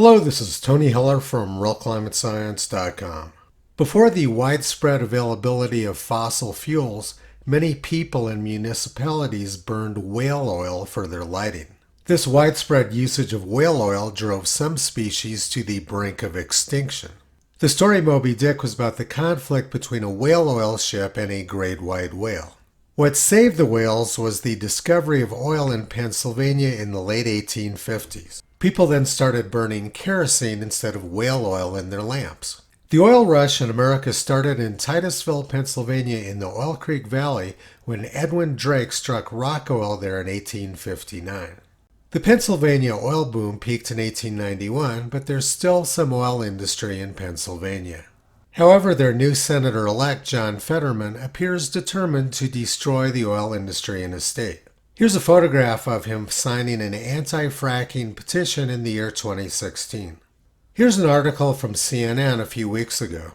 Hello, this is Tony Heller from RealClimateScience.com. Before the widespread availability of fossil fuels, many people and municipalities burned whale oil for their lighting. This widespread usage of whale oil drove some species to the brink of extinction. The story Moby Dick was about the conflict between a whale oil ship and a great white whale. What saved the whales was the discovery of oil in Pennsylvania in the late 1850s. People then started burning kerosene instead of whale oil in their lamps. The oil rush in America started in Titusville, Pennsylvania in the Oil Creek Valley when Edwin Drake struck rock oil there in 1859. The Pennsylvania oil boom peaked in 1891, but there's still some oil industry in Pennsylvania. However, their new senator-elect, John Fetterman, appears determined to destroy the oil industry in his state. Here's a photograph of him signing an anti-fracking petition in the year 2016. Here's an article from CNN a few weeks ago.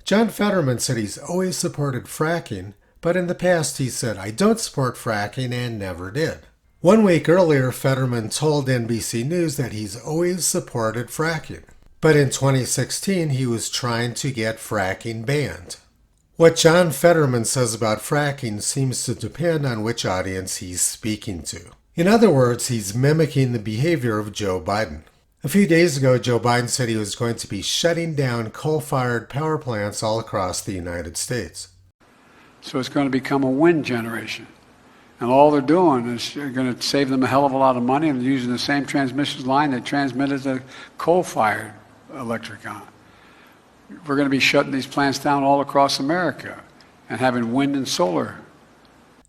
John Fetterman said he's always supported fracking, but in the past he said, "I don't support fracking," and never did. 1 week earlier, Fetterman told NBC News that he's always supported fracking. But in 2016, he was trying to get fracking banned. What John Fetterman says about fracking seems to depend on which audience he's speaking to. In other words, he's mimicking the behavior of Joe Biden. A few days ago, Joe Biden said he was going to be shutting down coal-fired power plants all across the United States. So it's going to become a wind generation. And all they're doing is going to save them a hell of a lot of money, and using the same transmission line that transmitted the coal-fired electric on. We're going to be shutting these plants down all across America and having wind and solar.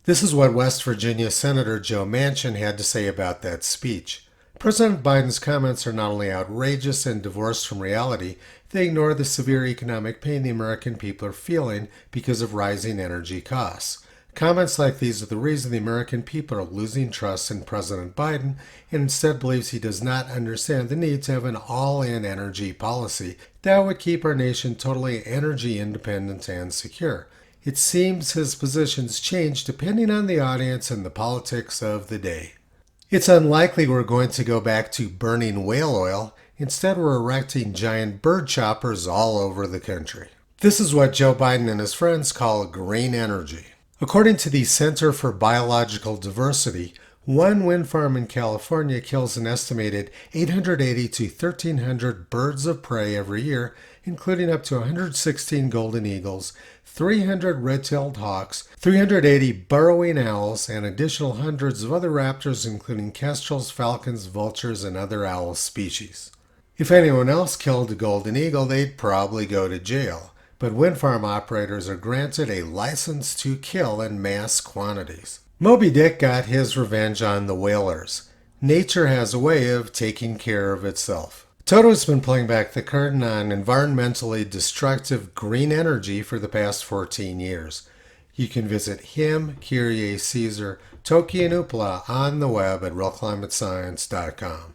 This is what West Virginia Senator Joe Manchin had to say about that speech. President Biden's comments are not only outrageous and divorced from reality, they ignore the severe economic pain the American people are feeling because of rising energy costs. Comments like these are the reason the American people are losing trust in President Biden and instead believes he does not understand the need to have an all-in energy policy that would keep our nation totally energy independent and secure. It seems his positions change depending on the audience and the politics of the day. It's unlikely we're going to go back to burning whale oil. Instead, we're erecting giant bird choppers all over the country. This is what Joe Biden and his friends call green energy. According to the Center for Biological Diversity, one wind farm in California kills an estimated 880 to 1,300 birds of prey every year, including up to 116 golden eagles, 300 red-tailed hawks, 380 burrowing owls, and additional hundreds of other raptors, including kestrels, falcons, vultures, and other owl species. If anyone else killed a golden eagle, they'd probably go to jail. But wind farm operators are granted a license to kill in mass quantities. Moby Dick got his revenge on the whalers. Nature has a way of taking care of itself. Toto's been playing back the curtain on environmentally destructive green energy for the past 14 years. You can visit him, Kyrie Caesar, Toki, and Upla on the web at RealClimateScience.com.